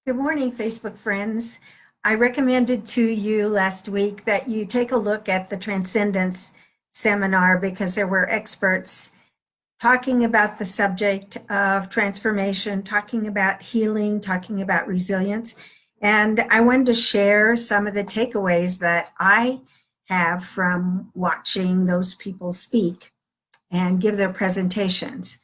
Good morning, Facebook friends. I recommended to you last week that you take a look at the Transcendence seminar because there were experts talking about the subject of transformation, talking about healing, talking about resilience. And I wanted to share some of the takeaways that I have from watching those people speak and give their presentations.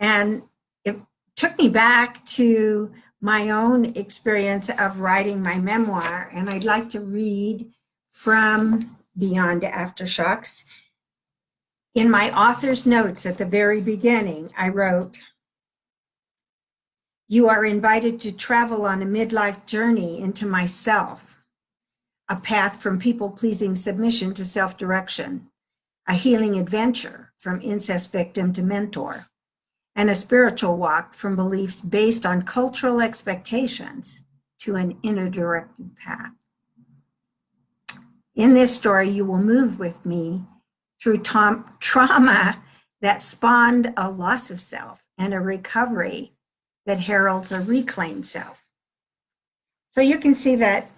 And it took me back to my own experience of writing my memoir, and I'd like to read from Beyond Aftershocks. In my author's notes at the very beginning, I wrote, "You are invited to travel on a midlife journey into myself, a path from people-pleasing submission to self-direction, a healing adventure from incest victim to mentor, and a spiritual walk from beliefs based on cultural expectations to an inner-directed path. In this story, you will move with me through trauma that spawned a loss of self and a recovery that heralds a reclaimed self." So you can see that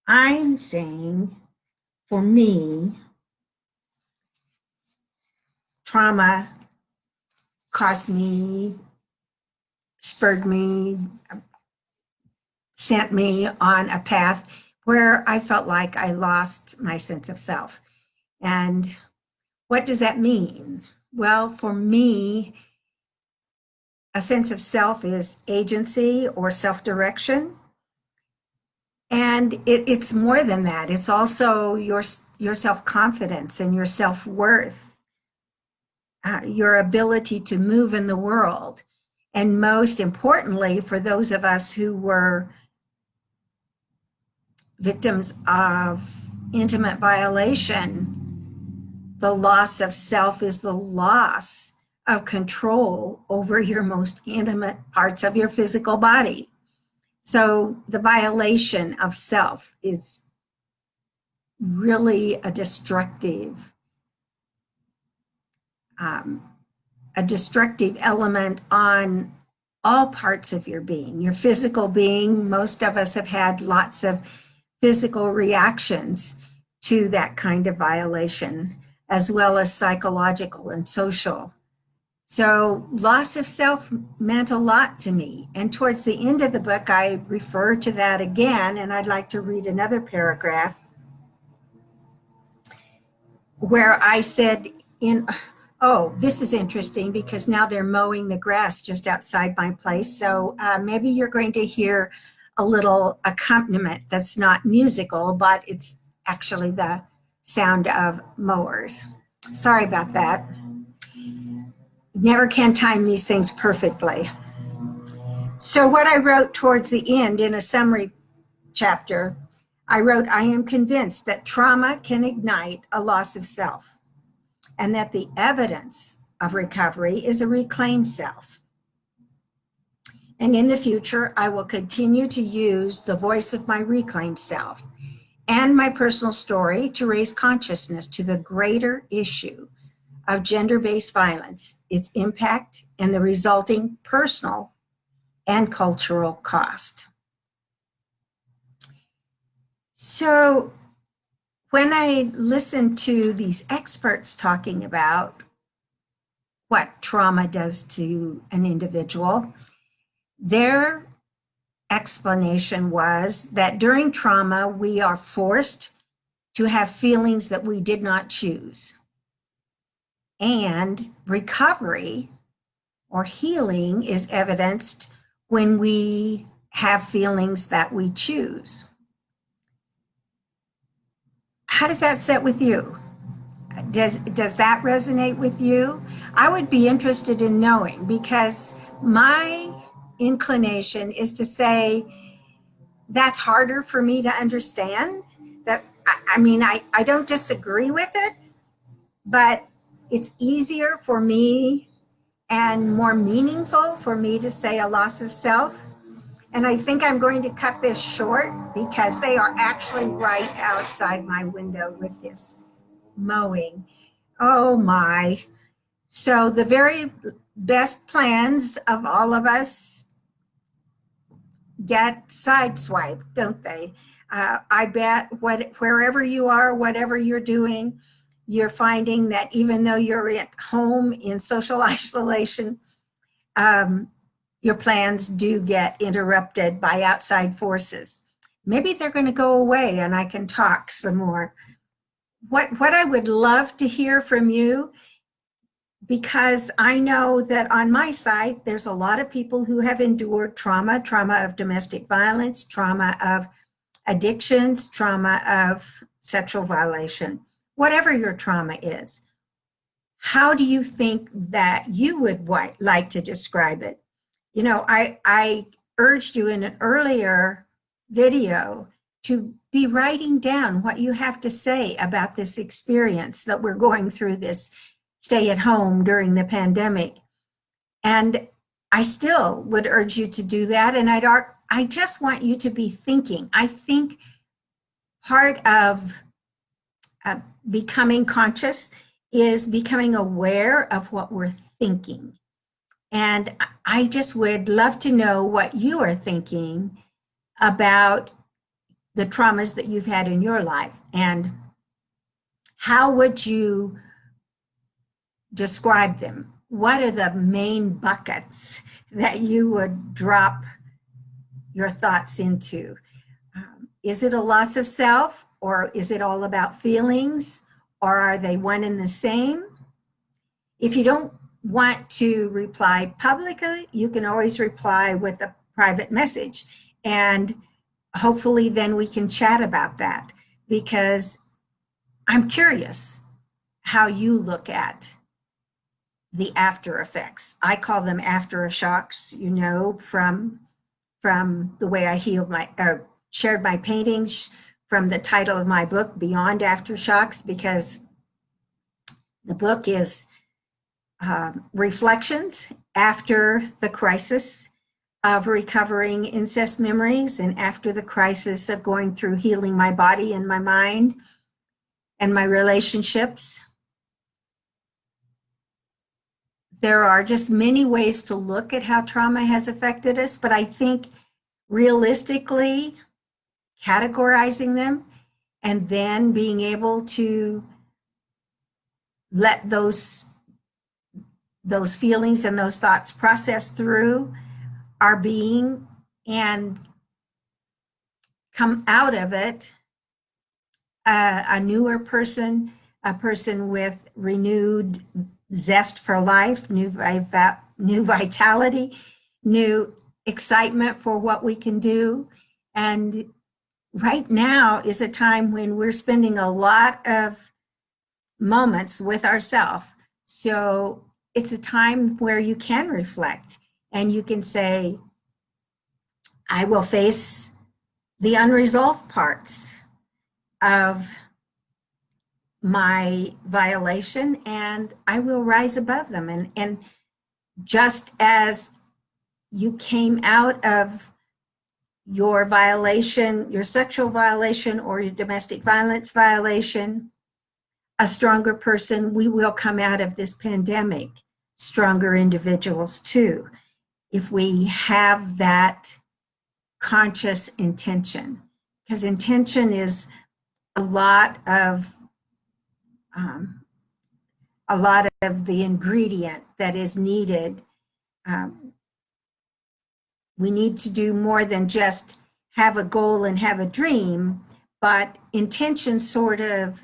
I'm saying, for me, trauma caused me, spurred me, sent me on a path where I felt like I lost my sense of self. And what does that mean? Well, for me, a sense of self is agency or self-direction. And it's more than that. It's also your self-confidence and your self-worth, your ability to move in the world. And most importantly, for those of us who were victims of intimate violation, the loss of self is the loss of control over your most intimate parts of your physical body. So the violation of self is really a destructive element on all parts of your being. Your physical being, most of us have had lots of physical reactions to that kind of violation, as well as psychological and social. So loss of self meant a lot to me. And towards the end of the book, I refer to that again, and I'd like to read another paragraph where I said oh, this is interesting because now they're mowing the grass just outside my place. So maybe you're going to hear a little accompaniment that's not musical, but it's actually the sound of mowers. Sorry about that. Never can time these things perfectly. So what I wrote towards the end in a summary chapter, I wrote, "I am convinced that trauma can ignite a loss of self, and that the evidence of recovery is a reclaimed self. And in the future, I will continue to use the voice of my reclaimed self and my personal story to raise consciousness to the greater issue of gender-based violence, its impact, and the resulting personal and cultural cost." So when I listened to these experts talking about what trauma does to an individual, their explanation was that during trauma, we are forced to have feelings that we did not choose. And recovery or healing is evidenced when we have feelings that we choose. How does that sit with you? Does that resonate with you? I would be interested in knowing, because my inclination is to say that's harder for me to understand. That I mean, I don't disagree with it, but it's easier for me and more meaningful for me to say a loss of self. And I think I'm going to cut this short because they are actually right outside my window with this mowing. Oh my. So the very best plans of all of us get sideswiped, don't they? I bet wherever you are, whatever you're doing, you're finding that even though you're at home in social isolation, um, your plans do get interrupted by outside forces. Maybe they're going to go away and I can talk some more. What I would love to hear from you, because I know that on my side, there's a lot of people who have endured trauma of domestic violence, trauma of addictions, trauma of sexual violation, whatever your trauma is. How do you think that you would like to describe it? You know, I urged you in an earlier video to be writing down what you have to say about this experience that we're going through, this stay at home during the pandemic. And I still would urge you to do that. And I just want you to be thinking. I think part of becoming conscious is becoming aware of what we're thinking. And I just would love to know what you are thinking about the traumas that you've had in your life, and how would you describe them? What are the main buckets that you would drop your thoughts into? Is it a loss of self, or is it all about feelings, or are they one and the same? If you don't want to reply publicly, you can always reply with a private message. And hopefully then we can chat about that, because I'm curious how you look at the after effects. I call them aftershocks, you know, from the way I shared my paintings, from the title of my book, Beyond Aftershocks, because the book is reflections after the crisis of recovering incest memories, and after the crisis of going through healing my body and my mind and my relationships. There are just many ways to look at how trauma has affected us, but I think realistically categorizing them and then being able to let those feelings and those thoughts process through our being and come out of it a newer person, a person with renewed zest for life, new vitality, new excitement for what we can do. And right now is a time when we're spending a lot of moments with ourselves. So it's a time where you can reflect and you can say, I will face the unresolved parts of my violation and I will rise above them. And just as you came out of your violation, your sexual violation or your domestic violence violation, a stronger person, we will come out of this pandemic stronger individuals too, if we have that conscious intention. Because intention is a lot of the ingredient that is needed. We need to do more than just have a goal and have a dream, but intention sort of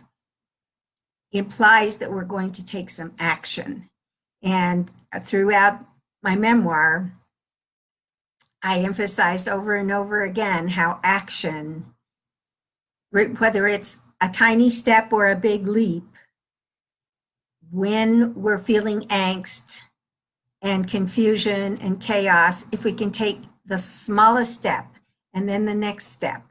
implies that we're going to take some action. And throughout my memoir, I emphasized over and over again how action, whether it's a tiny step or a big leap, when we're feeling angst and confusion and chaos, if we can take the smallest step and then the next step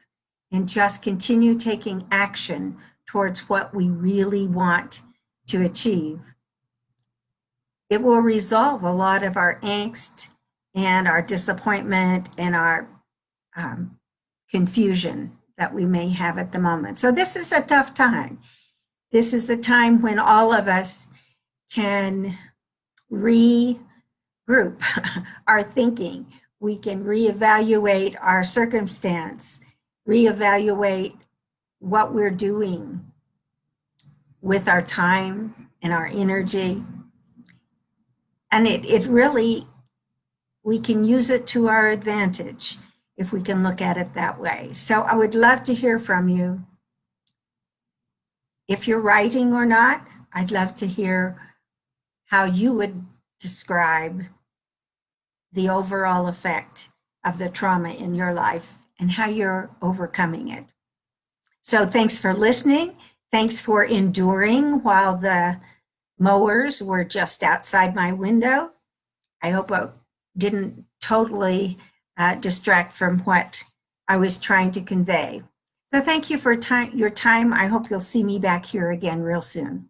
and just continue taking action towards what we really want to achieve, it will resolve a lot of our angst and our disappointment and our confusion that we may have at the moment. So this is a tough time. This is a time when all of us can regroup our thinking. we can reevaluate our circumstance, reevaluate what we're doing with our time and our energy. And it really, we can use it to our advantage if we can look at it that way. So I would love to hear from you. If you're writing or not, I'd love to hear how you would describe the overall effect of the trauma in your life and how you're overcoming it. So thanks for listening. Thanks for enduring while the mowers were just outside my window. I hope I didn't totally distract from what I was trying to convey. So thank you for your time. I hope you'll see me back here again real soon.